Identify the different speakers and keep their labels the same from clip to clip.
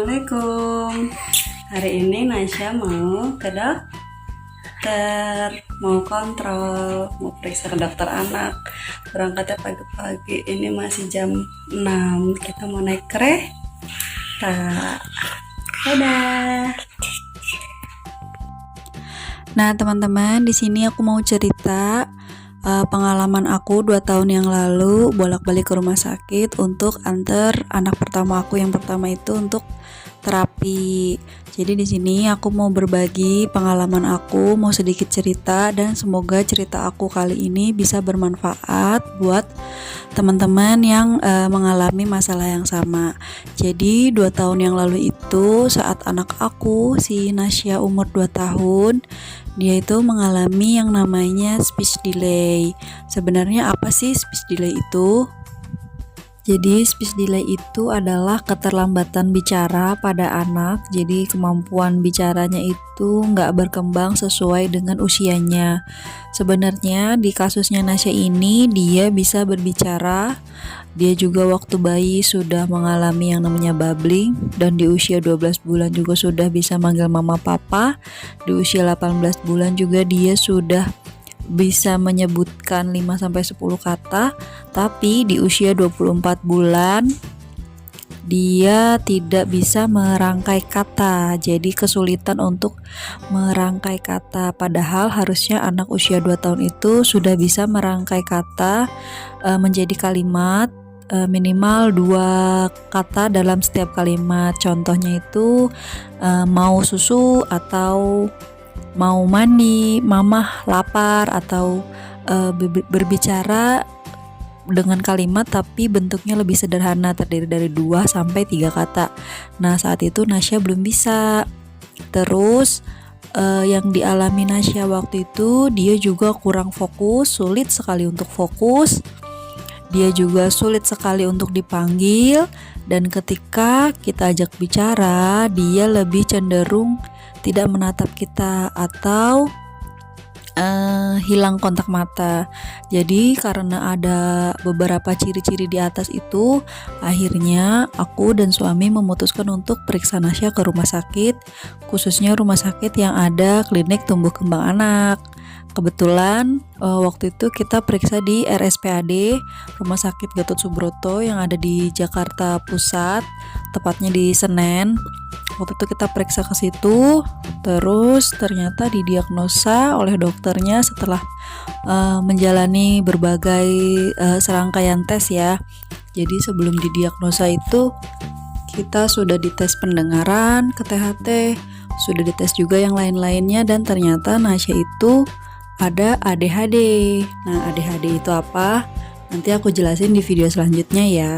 Speaker 1: Assalamualaikum. Hari ini Nasya mau ke dokter, mau kontrol, mau periksa ke dokter anak. Berangkatnya pagi-pagi, ini masih jam 6. Kita mau naik kereta. Dadah.
Speaker 2: Nah teman-teman, di sini aku mau cerita pengalaman aku 2 tahun yang lalu bolak-balik ke rumah sakit untuk antar anak pertama aku yang pertama itu untuk terapi. Jadi di sini aku mau berbagi pengalaman aku, mau sedikit cerita, dan semoga cerita aku kali ini bisa bermanfaat buat teman-teman yang mengalami masalah yang sama. Jadi 2 tahun yang lalu itu saat anak aku si Nasya umur 2 tahun, dia itu mengalami yang namanya speech delay. Sebenarnya apa sih speech delay itu? Jadi speech delay itu adalah keterlambatan bicara pada anak. Jadi kemampuan bicaranya itu nggak berkembang sesuai dengan usianya. Sebenarnya di kasusnya Nasya ini dia bisa berbicara. Dia juga waktu bayi sudah mengalami yang namanya babbling, dan di usia 12 bulan juga sudah bisa manggil mama papa. Di usia 18 bulan juga dia sudah bisa menyebutkan 5-10 kata, tapi di usia 24 bulan dia tidak bisa merangkai kata. Jadi kesulitan untuk merangkai kata, padahal harusnya anak usia 2 tahun itu sudah bisa merangkai kata menjadi kalimat, minimal 2 kata dalam setiap kalimat. Contohnya itu mau susu, atau mau mandi, mamah lapar, atau berbicara dengan kalimat tapi bentuknya lebih sederhana, terdiri dari 2-3 kata. Nah saat itu Nasya belum bisa. Terus yang dialami Nasya waktu itu, dia juga kurang fokus, sulit sekali untuk fokus. Dia juga sulit sekali untuk dipanggil, dan ketika kita ajak bicara, dia lebih cenderung tidak menatap kita atau hilang kontak mata. Jadi karena ada beberapa ciri-ciri di atas itu, akhirnya aku dan suami memutuskan untuk periksa Nasya ke rumah sakit, khususnya rumah sakit yang ada klinik tumbuh kembang anak. Kebetulan waktu itu kita periksa di RSPAD Rumah Sakit Gatot Subroto yang ada di Jakarta Pusat, tepatnya di Senen. Waktu itu kita periksa ke situ, terus ternyata didiagnosa oleh dokternya setelah menjalani berbagai serangkaian tes ya. Jadi sebelum didiagnosa itu kita sudah dites pendengaran ke THT, sudah dites juga yang lain-lainnya, dan ternyata Nasya itu ada ADHD. Nah, ADHD itu apa? Nanti aku jelasin di video selanjutnya ya.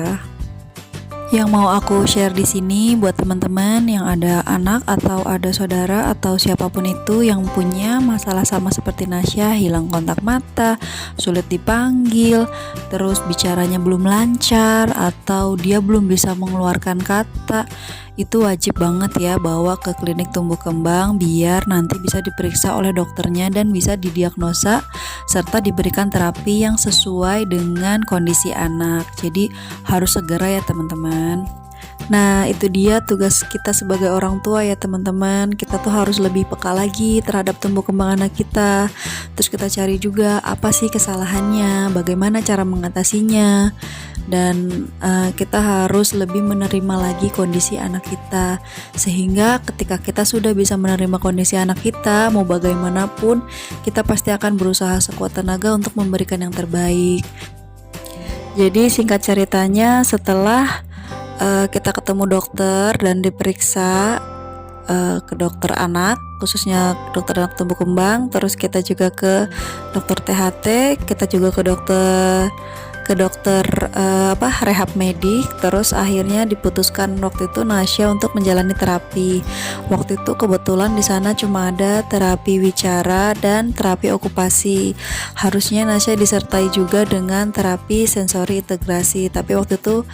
Speaker 2: Yang mau aku share di sini buat teman-teman yang ada anak atau ada saudara atau siapapun itu yang punya masalah sama seperti Nasya, hilang kontak mata, sulit dipanggil, terus bicaranya belum lancar, atau dia belum bisa mengeluarkan kata, itu wajib banget ya bawa ke klinik tumbuh kembang biar nanti bisa diperiksa oleh dokternya dan bisa didiagnosa serta diberikan terapi yang sesuai dengan kondisi anak. Jadi harus segera ya teman-teman. Nah itu dia tugas kita sebagai orang tua ya teman-teman. Kita tuh harus lebih peka lagi terhadap tumbuh kembang anak kita. Terus kita cari juga apa sih kesalahannya, bagaimana cara mengatasinya, dan kita harus lebih menerima lagi kondisi anak kita, sehingga ketika kita sudah bisa menerima kondisi anak kita, mau bagaimanapun kita pasti akan berusaha sekuat tenaga untuk memberikan yang terbaik. Jadi singkat ceritanya, setelah kita ketemu dokter dan diperiksa ke dokter anak, khususnya dokter anak tumbuh kembang, terus kita juga ke dokter THT, kita juga ke dokter rehab medik. Terus akhirnya diputuskan waktu itu Nasya untuk menjalani terapi. Waktu itu kebetulan di sana cuma ada terapi wicara dan terapi okupasi. Harusnya Nasya disertai juga dengan terapi sensori integrasi, tapi waktu itu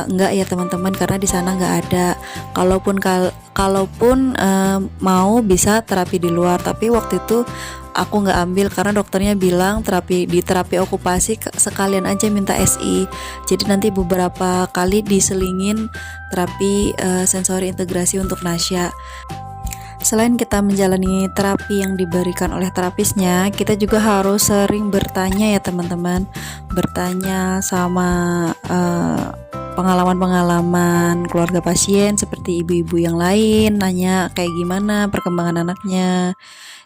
Speaker 2: enggak ya teman-teman, karena di sana enggak ada. Kalaupun mau bisa terapi di luar, tapi waktu itu aku nggak ambil karena dokternya bilang terapi okupasi sekalian aja minta SI. Jadi nanti beberapa kali diselingin terapi sensori integrasi untuk Nasya. Selain kita menjalani terapi yang diberikan oleh terapisnya, kita juga harus sering bertanya ya teman-teman. Bertanya sama pengalaman-pengalaman keluarga pasien seperti ibu-ibu yang lain, nanya kayak gimana perkembangan anaknya,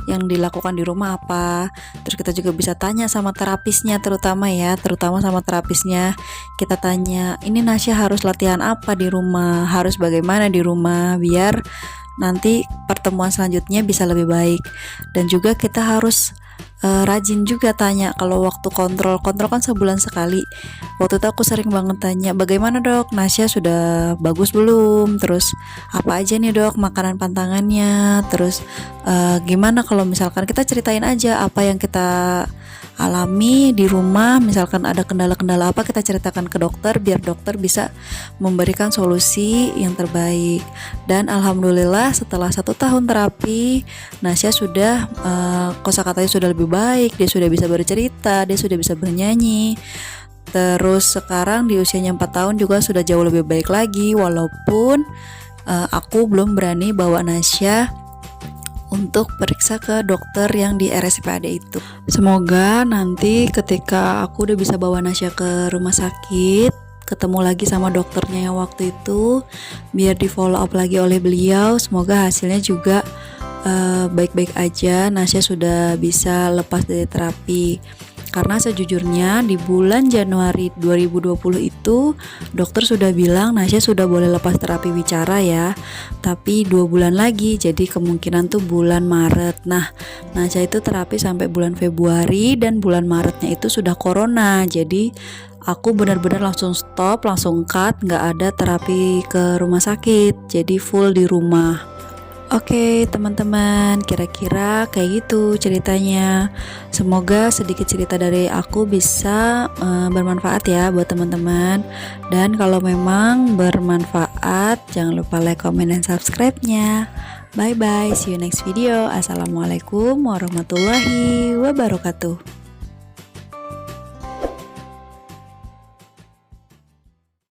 Speaker 2: yang dilakukan di rumah apa. Terus kita juga bisa tanya sama terapisnya, terutama sama terapisnya. Kita tanya, ini Nasya harus latihan apa di rumah, harus bagaimana di rumah, biar nanti pertemuan selanjutnya bisa lebih baik. Dan juga kita harus rajin juga tanya kalau waktu kontrol kan sebulan sekali. Waktu itu aku sering banget tanya, bagaimana dok, Nasya sudah bagus belum, terus apa aja nih dok makanan pantangannya, terus gimana kalau misalkan kita ceritain aja apa yang kita alami di rumah, misalkan ada kendala-kendala apa kita ceritakan ke dokter biar dokter bisa memberikan solusi yang terbaik. Dan alhamdulillah setelah 1 tahun terapi, Nasya sudah kosakatanya sudah lebih baik, dia sudah bisa bercerita, dia sudah bisa bernyanyi. Terus sekarang di usianya 4 tahun juga sudah jauh lebih baik lagi, walaupun aku belum berani bawa Nasya untuk periksa ke dokter yang di RSPAD itu. Semoga nanti ketika aku udah bisa bawa Nasya ke rumah sakit, ketemu lagi sama dokternya yang waktu itu, biar di follow up lagi oleh beliau. Semoga hasilnya juga baik-baik aja, Nasya sudah bisa lepas dari terapi. Karena sejujurnya di bulan Januari 2020 itu dokter sudah bilang Nasya sudah boleh lepas terapi bicara ya, tapi 2 bulan lagi, jadi kemungkinan tuh bulan Maret. Nah, Nasya itu terapi sampai bulan Februari dan bulan Maretnya itu sudah corona, jadi aku benar-benar langsung stop, langsung cut, nggak ada terapi ke rumah sakit, jadi full di rumah. Oke teman-teman, kira-kira kayak gitu ceritanya. Semoga sedikit cerita dari aku bisa bermanfaat ya buat teman-teman. Dan kalau memang bermanfaat, jangan lupa like, comment, dan subscribe-nya. Bye bye, see you next video. Assalamualaikum warahmatullahi wabarakatuh.